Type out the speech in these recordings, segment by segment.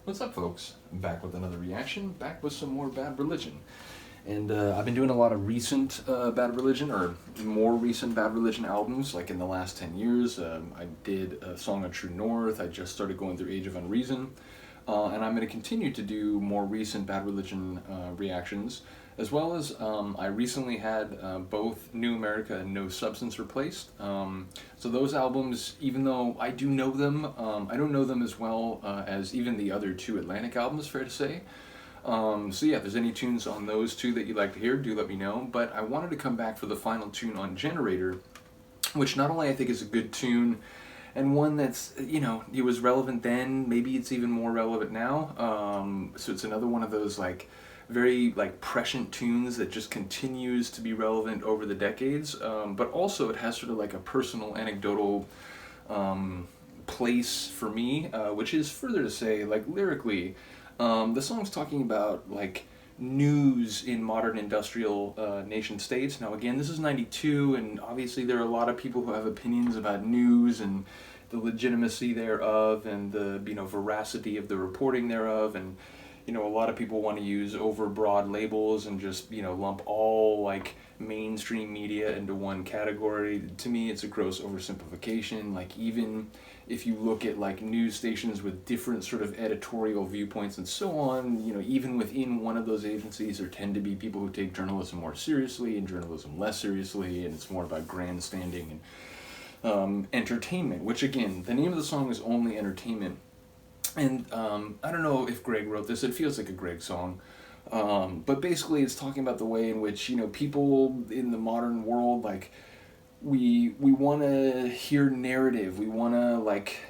What's up, folks? I'm back with another reaction, back with some more Bad Religion. And I've been doing a lot of recent Bad Religion, or more recent Bad Religion albums, like in the last 10 years. I did a song on True North, I just started going through Age of Unreason, and I'm going to continue to do more recent Bad Religion reactions, as well as I recently had both New America and No Substance replaced. So those albums, even though I do know them, I don't know them as well as even the other two Atlantic albums, fair to say. So yeah, if there's any tunes on those two that you'd like to hear, do let me know. But I wanted to come back for the final tune on Generator, which not only I think is a good tune, and one that's, it was relevant then, maybe it's even more relevant now. So it's another one of those like very like prescient tunes that just continues to be relevant over the decades. But also it has sort of like a personal anecdotal place for me, which is further to say, like lyrically, the song's talking about like news in modern industrial nation states. Now again, this is 92, and obviously there are a lot of people who have opinions about news and the legitimacy thereof and the veracity of the reporting thereof, and a lot of people want to use overbroad labels and just lump all like mainstream media into one category. To me, it's a gross oversimplification. Like, even if you look at like news stations with different sort of editorial viewpoints and so on, even within one of those agencies, there tend to be people who take journalism more seriously and journalism less seriously, and it's more about grandstanding and entertainment, which again, the name of the song is Only Entertainment. And I don't know if Greg wrote this, it feels like a Greg song. But basically it's talking about the way in which, people in the modern world, like, we want to hear narrative, we want to like,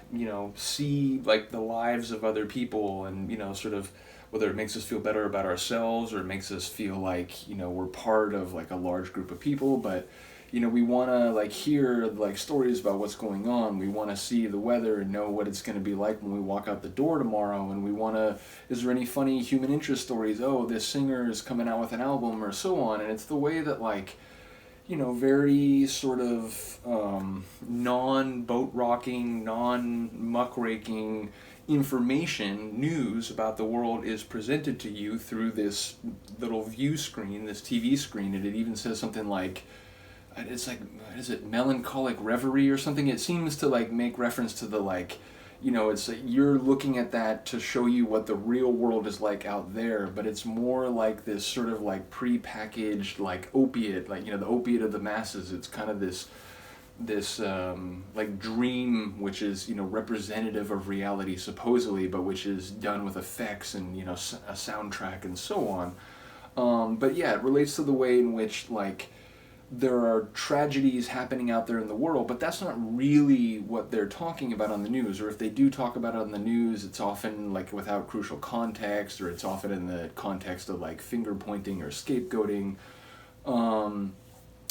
see like the lives of other people, and, sort of whether it makes us feel better about ourselves or it makes us feel like, we're part of like a large group of people, but we want to like hear like stories about what's going on. We want to see the weather and know what it's going to be like when we walk out the door tomorrow. And we want to, is there any funny human interest stories? Oh, this singer is coming out with an album, or so on. And it's the way that like, very sort of non-boat rocking, non-muckraking information, news about the world is presented to you through this little view screen, this TV screen. And it even says something like, it's like, is it melancholic reverie or something? It seems to like make reference to the like, it's like you're looking at that to show you what the real world is like out there, but it's more like this sort of like pre-packaged like opiate, like, the opiate of the masses. It's kind of this like dream, which is, representative of reality supposedly, but which is done with effects and, a soundtrack and so on. But yeah, it relates to the way in which like there are tragedies happening out there in the world, but that's not really what they're talking about on the news. Or if they do talk about it on the news, it's often like without crucial context, or it's often in the context of like finger pointing or scapegoating. And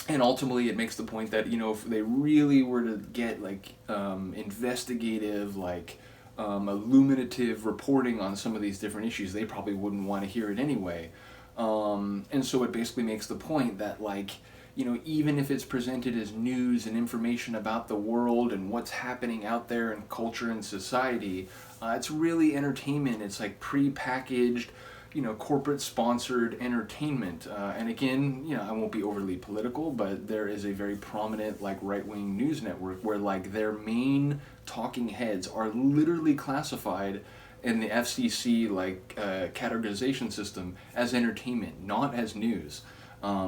ultimately it makes the point that, if they really were to get like investigative, like illuminative reporting on some of these different issues, they probably wouldn't want to hear it anyway. And so it basically makes the point that like, even if it's presented as news and information about the world and what's happening out there in culture and society, it's really entertainment. It's like pre-packaged, corporate sponsored entertainment. And again, I won't be overly political, but there is a very prominent like right-wing news network where like their main talking heads are literally classified in the FCC like categorization system as entertainment, not as news.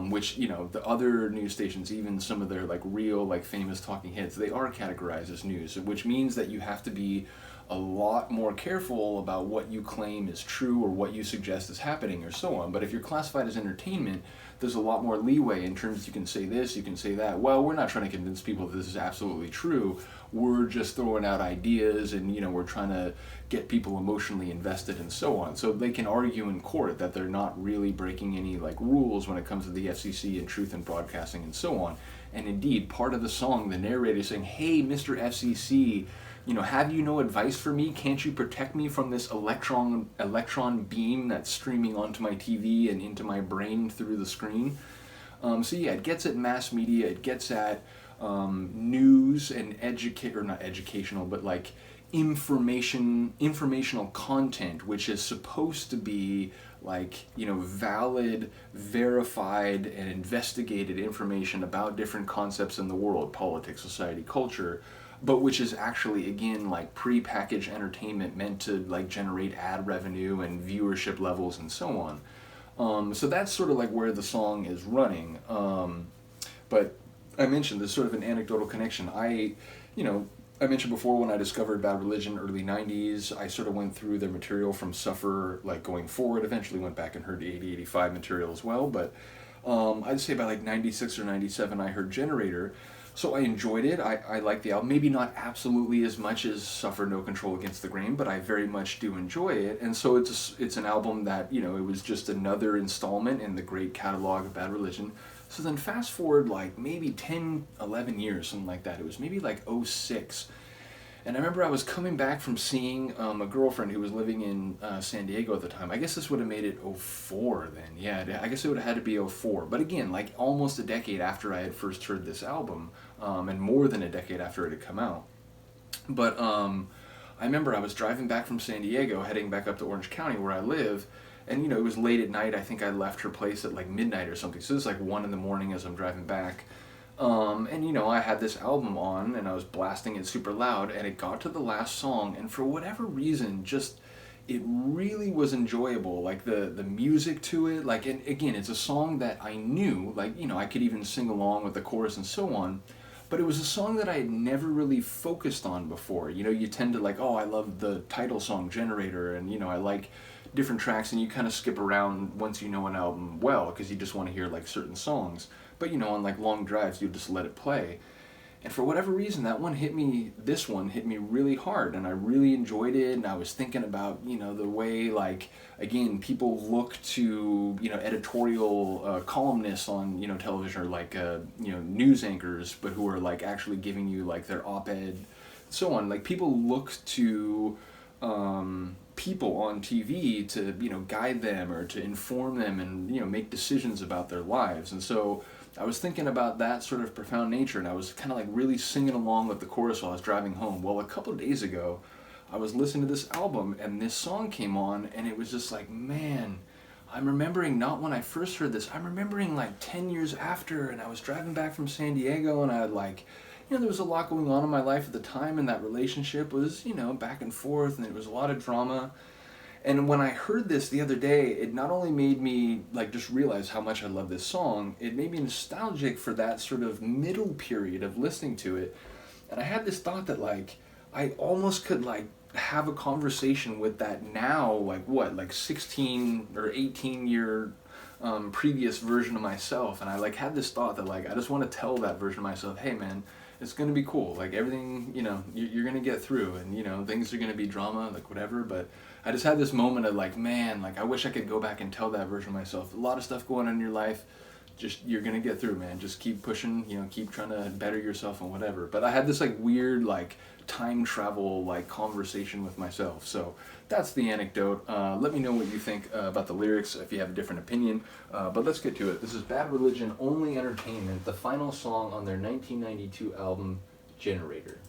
Which, the other news stations, even some of their like real like famous talking heads, they are categorized as news, which means that you have to be a lot more careful about what you claim is true or what you suggest is happening or so on. But if you're classified as entertainment, there's a lot more leeway in terms, you can say this, you can say that. Well, we're not trying to convince people that this is absolutely true. We're just throwing out ideas, and we're trying to get people emotionally invested and so on. So they can argue in court that they're not really breaking any like rules when it comes to the FCC and truth in broadcasting and so on. And indeed, part of the song, the narrator is saying, "Hey, Mr. FCC, have you no advice for me? Can't you protect me from this electron beam that's streaming onto my TV and into my brain through the screen?" So yeah, it gets at mass media, it gets at news and not educational, but like informational content, which is supposed to be like, valid, verified, and investigated information about different concepts in the world, politics, society, culture, but which is actually, again, like pre-packaged entertainment meant to like generate ad revenue and viewership levels and so on. So that's sort of like where the song is running. But I mentioned there's sort of an anecdotal connection. I mentioned before when I discovered Bad Religion, early 90s, I sort of went through their material from Suffer, like going forward, eventually went back and heard the 80, 85 material as well, but I'd say by like 96 or 97 I heard Generator, so I enjoyed it. I liked the album, maybe not absolutely as much as Suffer No Control Against the Grain, but I very much do enjoy it, and so it's an album that, it was just another installment in the great catalog of Bad Religion. So then fast forward like maybe 10, 11 years, something like that. It was maybe like '06. And I remember I was coming back from seeing a girlfriend who was living in San Diego at the time. I guess this would have made it '04 then. Yeah, I guess it would have had to be '04. But again, like almost a decade after I had first heard this album, and more than a decade after it had come out. But I remember I was driving back from San Diego, heading back up to Orange County where I live, and it was late at night. I think I left her place at like midnight or something, so it was like 1 in the morning as I'm driving back, and I had this album on and I was blasting it super loud, and it got to the last song, and for whatever reason, just it really was enjoyable, like the music to it, like, and again, it's a song that I knew, like, I could even sing along with the chorus and so on, but it was a song that I had never really focused on before. You tend to like, oh, I love the title song Generator, and I like different tracks, and you kind of skip around once you know an album well, because you just want to hear like certain songs, but on like long drives you just let it play, and for whatever reason this one hit me really hard, and I really enjoyed it, and I was thinking about the way, like, again, people look to editorial columnists on television, or like news anchors, but who are like actually giving you like their op-ed, so on, like people look to people on TV to guide them or to inform them and make decisions about their lives. And so I was thinking about that sort of profound nature, and I was kind of like really singing along with the chorus while I was driving home. Well, a couple of days ago I was listening to this album and this song came on, and it was just like, man, I'm remembering not when I first heard this, I'm remembering like 10 years after, and I was driving back from San Diego, and I had like, there was a lot going on in my life at the time, and that relationship was, back and forth, and it was a lot of drama. And when I heard this the other day, it not only made me like just realize how much I love this song, it made me nostalgic for that sort of middle period of listening to it. And I had this thought that like, I almost could like have a conversation with that now, like 16 or 18 year previous version of myself. And I like had this thought that like, I just want to tell that version of myself, hey man, it's going to be cool. Like everything, you're going to get through, and things are going to be drama, like whatever. But I just had this moment of like, man, like I wish I could go back and tell that version of myself. A lot of stuff going on in your life, just you're going to get through, man. Just keep pushing, keep trying to better yourself and whatever. But I had this like weird like time travel like conversation with myself. So that's the anecdote. Let me know what you think about the lyrics if you have a different opinion. But let's get to it. This is Bad Religion, Only Entertainment, the final song on their 1992 album, Generator.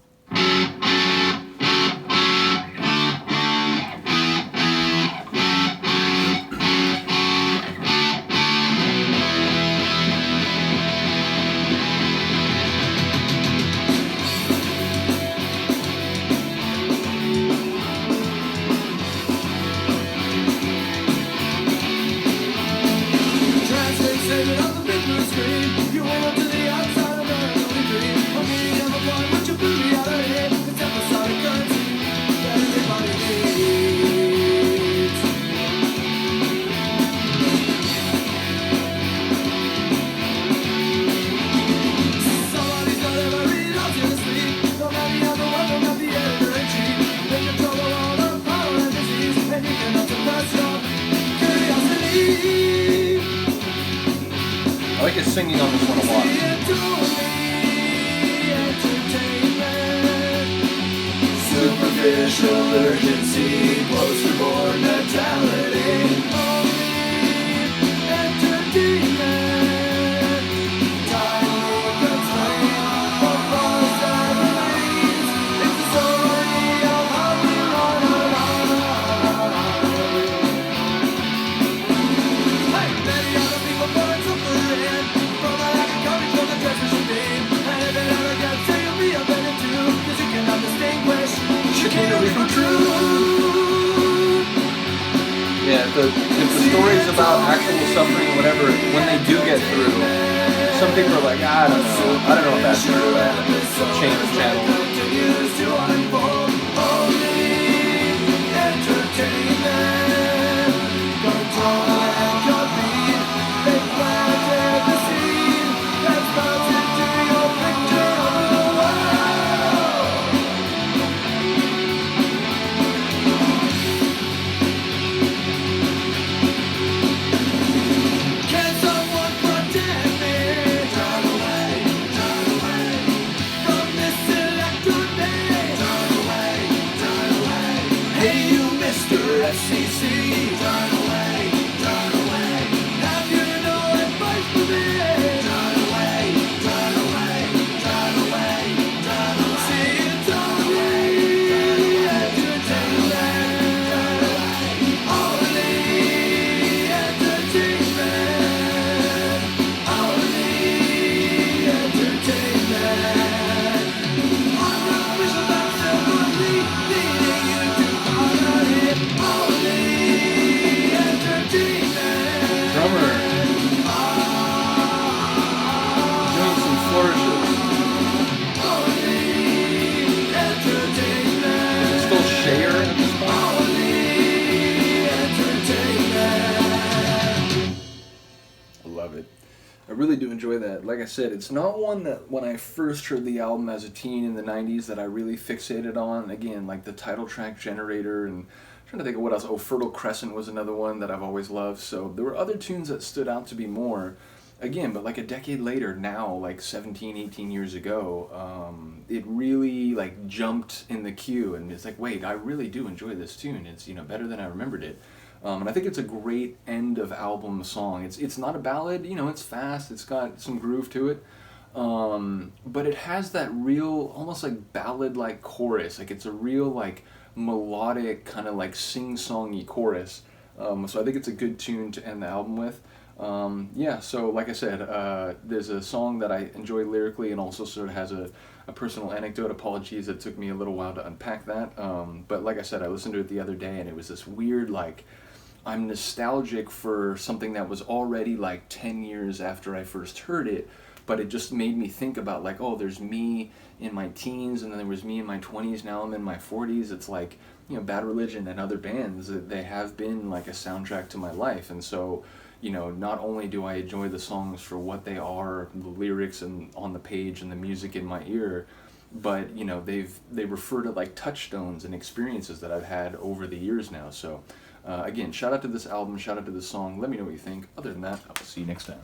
I like his singing on this one a lot. Superficial urgency, poster-born mentality. Of if the story's about actual suffering or whatever, when they do get through, some people are like, I don't know. I don't know if that's true. Change the channel. I really do enjoy that. Like I said, it's not one that when I first heard the album as a teen in the 90s that I really fixated on. Again, like the title track Generator, and I'm trying to think of what else. Oh, Fertile Crescent was another one that I've always loved. So there were other tunes that stood out to be more. Again, but like a decade later now, like 17, 18 years ago, it really like jumped in the queue, and it's like, wait, I really do enjoy this tune. It's, better than I remembered it. And I think it's a great end of album song. It's not a ballad, it's fast, it's got some groove to it, but it has that real, almost like ballad-like chorus. Like it's a real like melodic kind of like sing-songy chorus. So I think it's a good tune to end the album with. Yeah, so like I said, there's a song that I enjoy lyrically and also sort of has a personal anecdote. Apologies, it took me a little while to unpack that. But like I said, I listened to it the other day and it was this weird like, I'm nostalgic for something that was already like 10 years after I first heard it, but it just made me think about like, oh, there's me in my teens and then there was me in my 20s, now I'm in my 40s. It's like, Bad Religion and other bands, they have been like a soundtrack to my life. And so, not only do I enjoy the songs for what they are, the lyrics and on the page and the music in my ear, but they refer to like touchstones and experiences that I've had over the years now. So again, shout out to this album, shout out to this song. Let me know what you think. Other than that, I'll see you next time.